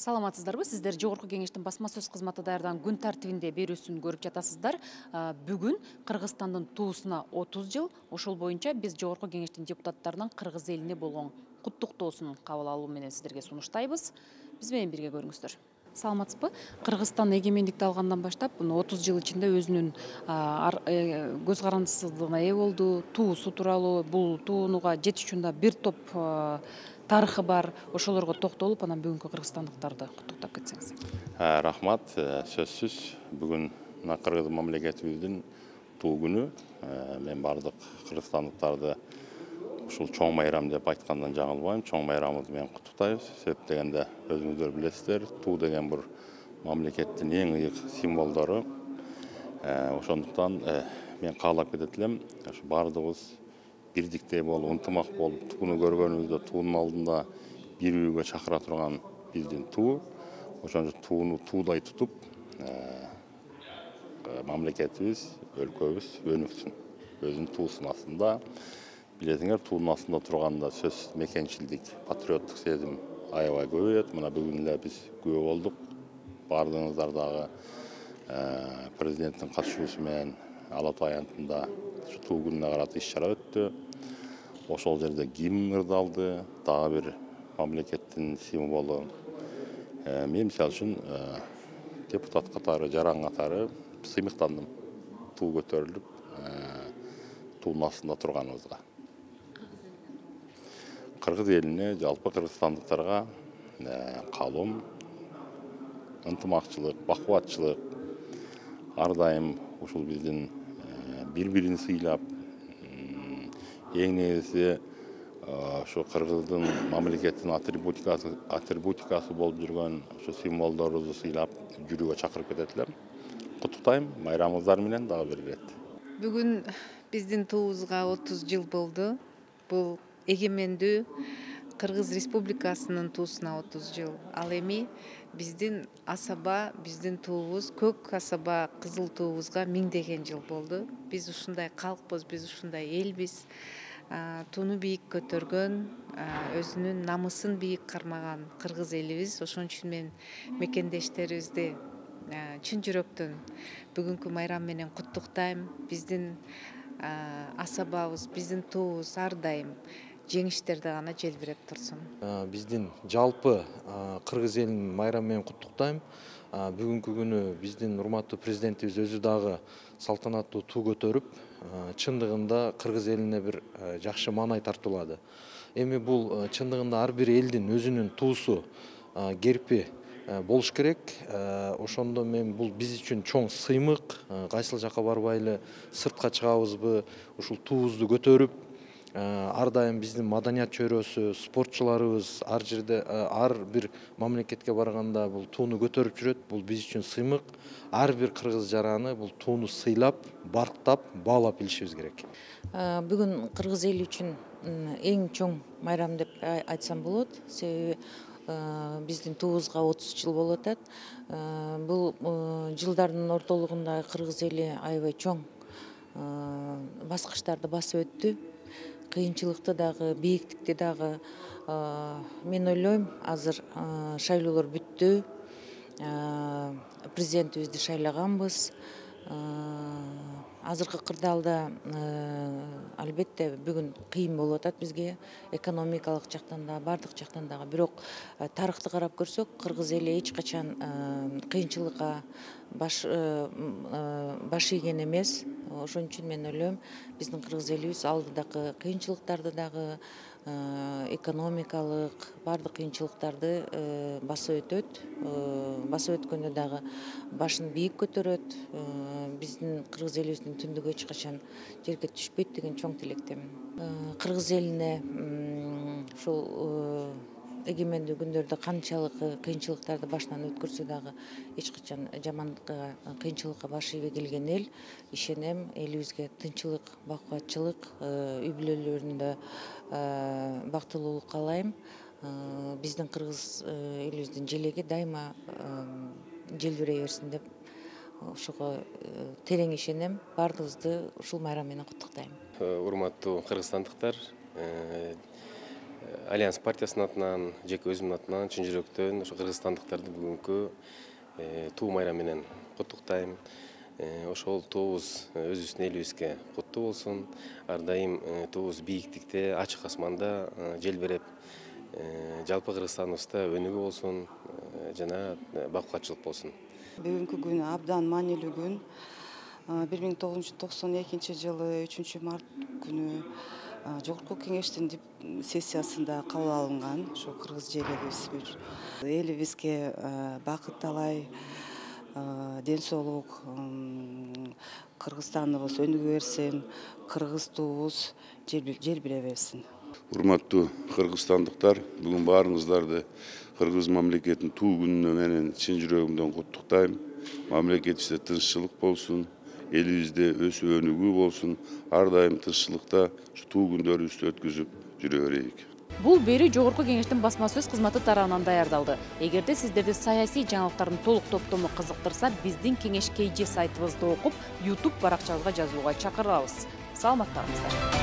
Саламатсыздарбы? Сиздер Жогорку кеңештин басма сөз кызматы даярдаган күн тартибинде берүүсүн көрүп жатасыздар. Бүгүн Кыргызстандын туусуна 30 жыл. Ошол боюнча биз Жогорку кеңештин депутаттарынын кыргыз элине болгон куттуктоосун кабыл алуу менен сиздерге сунуштайбыз. Биз менен бирге көрүңүздөр. Саламатсызбы? Кыргызстан эгемендикти алгандан баштап 30 жыл ичинде өзүнүн көз карандысыздыгына ээ болду. Туусу тууралуу, бул туунуга жетүүчүн бир топ тарыхы бар. Ошолорго токтолуп, анан бүгүнкү кыргызстандыктарды куттуктап кетсеңиз. Рахмат, сөзсүз бүгүн кыргыз мамлекетибиздин туу күнү. Мен бардык кыргызстандыктарды ушул чоң майрам деп айткандан жаңылбайм. Чоң майрамыбызды менен куттуктайбыз. Себеп дегенде өзүңүздөр билесиздер, туу деген бир мамлекеттин эң ыйык символдору. Ошондуктан мен каалап кетет элем, ушу бардыгыбыз бирдиктей болуп, ынтымак болуп, тууну көргөнүбүздө туунун алдында бирүүгө чакыра турган биздин туу. Ошон үчүн тууну туудай тутуп, мамлекетибиз, өлкөбүз өнүксүн. Өзүнүн туусунун астында, билесиңер, туунун астында турганда сөзсүз мекенчилдик, патриоттук сезим аябай көбөйөт. Мына бүгүн эле биз күбө болдук. Бардыгыңыздар дагы президенттин катышуусу менен Ала Тоо аянтында ушу туу күнүнө карата иш-чара өттү. Ошол жерде гимн ырдалды, дагы бир мамлекеттин символу. Мен мисалы үчүн депутат катары, жаран катары сыймыктандым. Туу көтөрүлүп, туунун астында турганыбызга. Кыргыз элине, жалпы кыргызстандыктарга каалоом ынтымакчылык, бакубатчылык, ар дайым ушул биздин бири-бирин сыйлап, эң негизи ошо кыргыздын мамлекеттин атрибутикасы болуп жүргөн ошо символдорубузду сыйлап жүрүүгө чакырып кетет элем. Куттуктайм майрамыңыздар менен дагы бир ирет. Бүгүн биздин туубузга 30 жыл болду. Бул эгемендүү Кыргыз Республикасынын туусуна 30 жыл. Ал эми биздин асаба, биздин туубуз, көк асаба кызыл туубузга миңдеген жыл болду. Биз ушундай калкпыз, биз ушундай элбиз. Тууну бийик көтөргөн, өзүнүн намысын бийик кармаган кыргыз элибиз. Ошон үчүн мен мекендештерибизди чын жүрөктөн бүгүнкү майрам менен куттуктайм. Биздин асабабыз, биздин туубуз ар дайым жеңиштерде гана желбиреп турсун. Биздин жалпы кыргыз элин майрам менен куттуктайм. Бүгүнкү күнү биздин урматтуу президентибиз өзү дагы салтанаттуу туу көтөрүп, чындыгында кыргыз элине бир жакшы маанай тартуулады. Эми бул чындыгында ар бир элдин өзүнүн туусу, герпи болуш керек. Ошондо мен бул биз үчүн чоң сыймык. Кайсыл жака барбайлы, сыртка чыгабызбы, ушул туубузду көтөрүп, ар дайым биздин маданият чөйрөсү, спортчуларыбыз ар жерде, ар бир мамлекетке барганда бул тууну көтөрүп жүрөт. Бул биз үчүн сыймык. Ар бир кыргыз жараны бул тууну сыйлап, барктап, баалап билишибиз керек. Бүгүн кыргыз эли үчүн эң чоң майрам деп айтсам болот. Себеби биздин туубузга 30 жыл болуп атат. Бул жылдардын ортолугунда кыргыз эли аябай чоң баскычтарды басып өттү. Кыйынчылыкты дагы, бийиктикти дагы. Мен ойлойм, азыр шайлоолор бүттү. Президентибизди шайлаганбыз. Азыркы кырдаалда албетте бүгүн кыйын болуп атат бизге, экономикалык жактан да, бардык жактан дагы. Бирок тарыхты карап көрсөк, кыргыз эли эч качан кыйынчылыкка баш ийген эмес. Ошон үчүн мен ойлойм, биздин кыргыз элибиз алдыдагы кыйынчылыктарды дагы, экономикалык бардык кыйынчылыктарды басып өтөт. Басып өткөндө дагы башын бийик көтөрөт. Биздин кыргыз элибиздин түндүгү эч качан жерге түшпөйт деген чоң тилектемин. Кыргыз элине ушул эгемендүү күндөрдө канчалык кыйынчылыктарды башынан өткөрсө дагы эч качан жамандыкка, кыйынчылыкка баш ийбей келген эл. Ишенем, элибизге тынччылык, бакубатчылык, үй бүлөлөрүндө бактылуулук каалайм. Биздин кыргыз элибиздин желеги дайыма желбирей берсин деп ошого терең ишенем. Бардыгыбызды ушул майрам менен куттуктайм. Урматтуу кыргызстандыктар, Альянс партиясынын атынан, жеке өзүмдүн атынан чын жүрөктөн ошо кыргызстандыктарды бүгүнкү туу майрам менен куттуктайм. Ошол туубуз өзүбүздүн элибизге куттуу болсун. Ар дайым туубуз бийиктикте, ачык асманда желбиреп, жалпы Кыргызстаныбызда өнүгүү болсун, жана бакыткачылык болсун. Бүгүнкү күн абдан маанилүү күн. 1992 жылы 3 март күнү Жогорку кеңештин сессиясында кабыл алынган ошо кыргыз желегибиз элибизге бакыт талай, ден соолук, Кыргызстаныбыз өнүгө берсин, кыргыз туубуз желбире берсин. Урматтуу кыргызстандыктар, бүгүн баарыңыздарды кыргыз мамлекетинин туу күнүнө менен чын жүрөгүмдөн куттуктайм. Мамлекетибизде тынччылык болсун, элибизде өсүп өнүгүү болсун. Ар дайым тынччылыкта туу күндөрүбүздү өткүзүп жүрө берейик. Бул берүү Жогорку кеңештин басма сөз кызматы тарабынан даярдалды. Эгерде сиздерди саясий жаңылыктардын толук топтому кызыктырса, биздин кеңеш KG сайтыбызды окуп, YouTube баракчабызга жазууга чакырабыз. Саламаттарыңыздар.